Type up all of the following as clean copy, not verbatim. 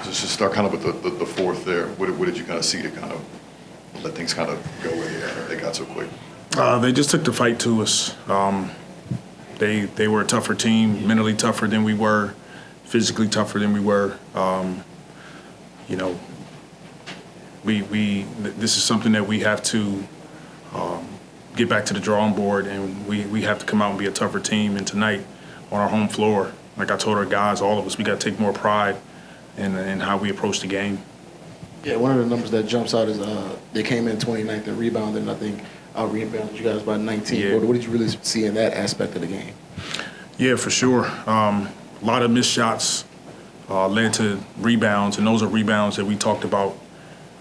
Just to start kind of with the fourth there, what did you kind of see to kind of let things kind of go where they got so quick? They just took the fight to us. They were a tougher team, mentally tougher than we were, physically tougher than we were. You know, this is something that we have to get back to the drawing board, and we have to come out and be a tougher team. And tonight, on our home floor, like I told our guys, all of us, we got to take more pride in how we approach the game. Yeah, one of the numbers that jumps out is they came in 29th in rebounding, and I think out-rebounded you guys by 19. Yeah. What did you really see in that aspect of the game? Yeah, for sure. A lot of missed shots led to rebounds, and those are rebounds that we talked about.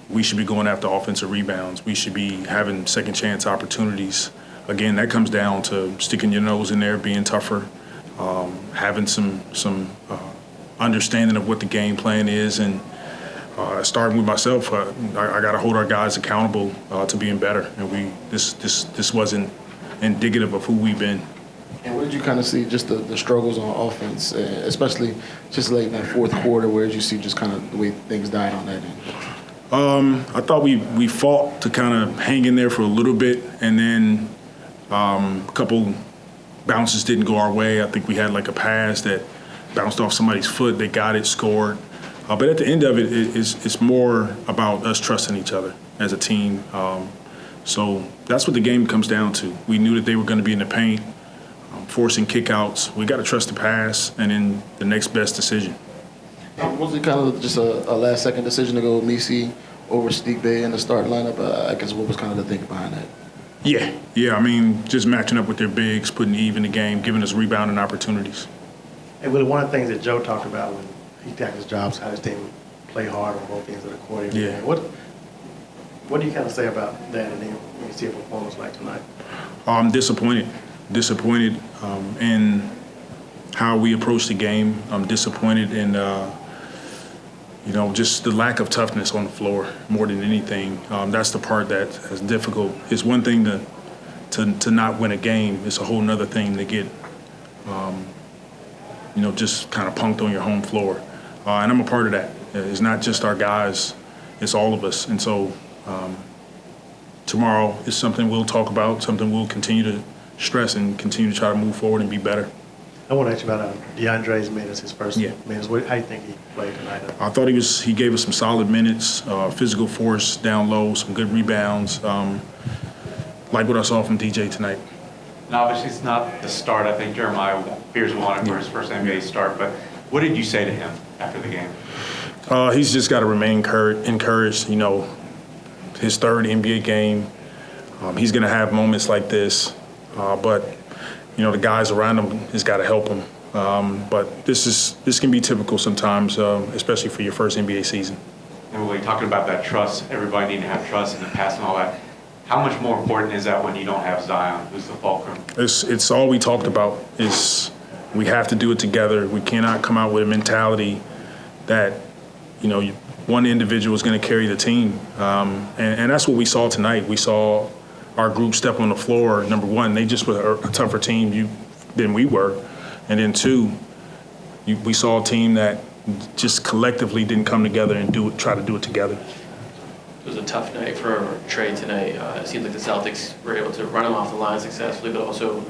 We should be going after offensive rebounds. We should be having second chance opportunities. Again, that comes down to sticking your nose in there, being tougher, having some understanding of what the game plan is, and starting with myself, I got to hold our guys accountable to being better. And this wasn't indicative of who we've been. And what did you kind of see, just the struggles on offense, especially just late in that fourth quarter? Where did you see just kind of the way things died on that end? I thought we fought to kind of hang in there for a little bit, and then a couple bounces didn't go our way. I think we had like a pass that bounced off somebody's foot. They got it, scored. But at the end of it, it's more about us trusting each other as a team. So that's what the game comes down to. We knew that they were going to be in the paint, forcing kickouts. We got to trust the pass, and then the next best decision. Was it kind of just a last-second decision to go Nisi over Steve Bay in the start lineup? I guess what was kind of the thinking behind that? Yeah. I mean, just matching up with their bigs, putting Eve in the game, giving us rebounding opportunities. And Willie, one of the things that Joe talked about when he got his jobs, how his team play hard on both ends of the court. Yeah. What do you kind of say about that, and then when you see a performance like tonight? I'm disappointed in how we approach the game. I'm disappointed in just the lack of toughness on the floor more than anything. That's the part that is difficult. It's one thing to not win a game. It's a whole nother thing to get just kind of punked on your home floor. And I'm a part of that. It's not just our guys, it's all of us. And so tomorrow is something we'll talk about, something we'll continue to stress and continue to try to move forward and be better. I want to ask you about DeAndre's minutes, his first Yeah. minutes. How do you think he played tonight? I thought he gave us some solid minutes, physical force down low, some good rebounds, like what I saw from DJ tonight. And obviously it's not the start. I think Jeremiah Fears wanted for his first NBA start, but what did you say to him after the game? He's just got to remain encouraged. His third NBA game. He's going to have moments like this, but the guys around him has got to help him. But this can be typical sometimes, especially for your first NBA season. And when we're talking about that trust, everybody need to have trust in the past and all that. How much more important is that when you don't have Zion, who's the fulcrum? It's all we talked about. Is we have to do it together. We cannot come out with a mentality that one individual is going to carry the team, and that's what we saw tonight. We saw our group step on the floor. Number one, they just were a tougher team than we were, and then two, we saw a team that just collectively didn't come together and try to do it together. It was a tough night for Trey tonight. It seemed like the Celtics were able to run him off the line successfully, but also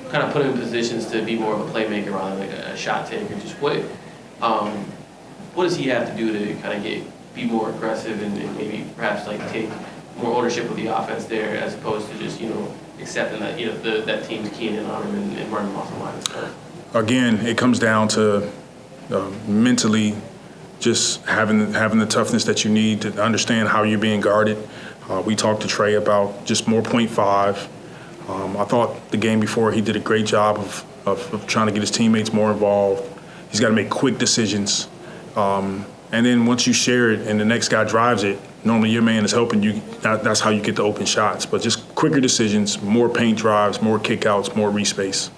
kind of put him in positions to be more of a playmaker rather than a shot taker. Just what does he have to do to kind of be more aggressive and maybe perhaps take more ownership of the offense there, as opposed to just accepting that that team's keying in on him and running him off the line and stuff? Again, it comes down to mentally just having the toughness that you need to understand how you're being guarded. We talked to Trey about just more 0.5. I thought the game before he did a great job of trying to get his teammates more involved. He's got to make quick decisions. And then once you share it and the next guy drives it, normally your man is helping you. That's how you get the open shots. But just quicker decisions, more paint drives, more kickouts, more respace.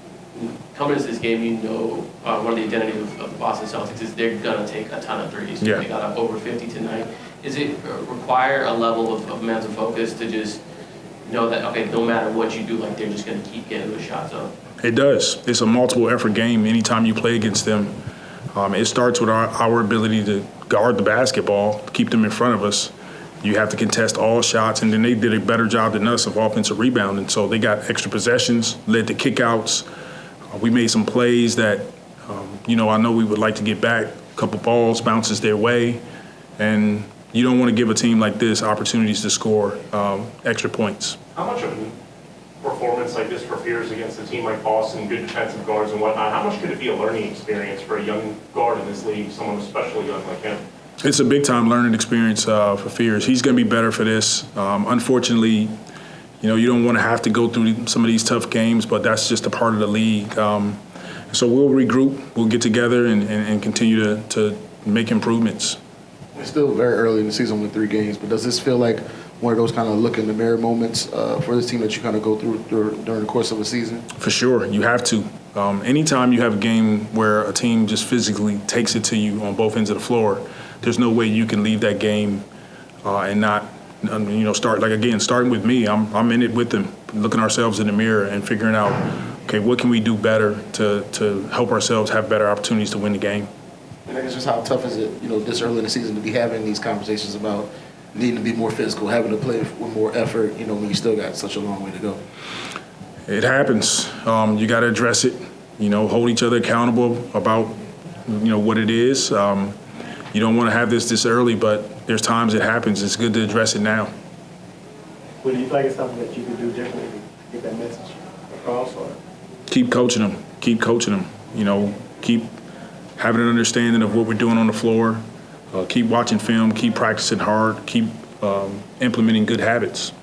Coming into this game, one of the identities of the Boston Celtics is they're going to take a ton of threes. Yeah. They got up over 50 tonight. Does it require a level of mental focus to just know that, okay, no matter what you do, they're just going to keep getting those shots up? It does. It's a multiple effort game anytime you play against them. It starts with our ability to guard the basketball, keep them in front of us. You have to contest all shots, and then they did a better job than us of offensive rebounding. So they got extra possessions, led to kickouts. We made some plays that, I know we would like to get back. A couple balls bounces their way, and you don't want to give a team like this opportunities to score extra points. How much of a performance like this for Fears against a team like Boston, good defensive guards and whatnot, how much could it be a learning experience for a young guard in this league, someone especially young like him? It's a big-time learning experience for Fears. He's going to be better for this. Unfortunately, you don't want to have to go through some of these tough games, but that's just a part of the league. So we'll regroup, we'll get together and continue to make improvements. It's still very early in the season with 3 games, but does this feel like one of those kind of look in the mirror moments for this team that you kind of go through during the course of a season? For sure, you have to. Anytime you have a game where a team just physically takes it to you on both ends of the floor, there's no way you can leave that game and not, starting with me. I'm in it with them, looking ourselves in the mirror and figuring out, okay, what can we do better to help ourselves have better opportunities to win the game? And I guess just how tough is it, this early in the season to be having these conversations about needing to be more physical, having to play with more effort, when you still got such a long way to go? It happens. You got to address it, hold each other accountable about, what it is. You don't want to have this early, but there's times it happens. It's good to address it now. Would you feel like it's something that you could do differently to get that message across? Or? Keep coaching them. Keep having an understanding of what we're doing on the floor. Keep watching film. Keep practicing hard. Keep implementing good habits.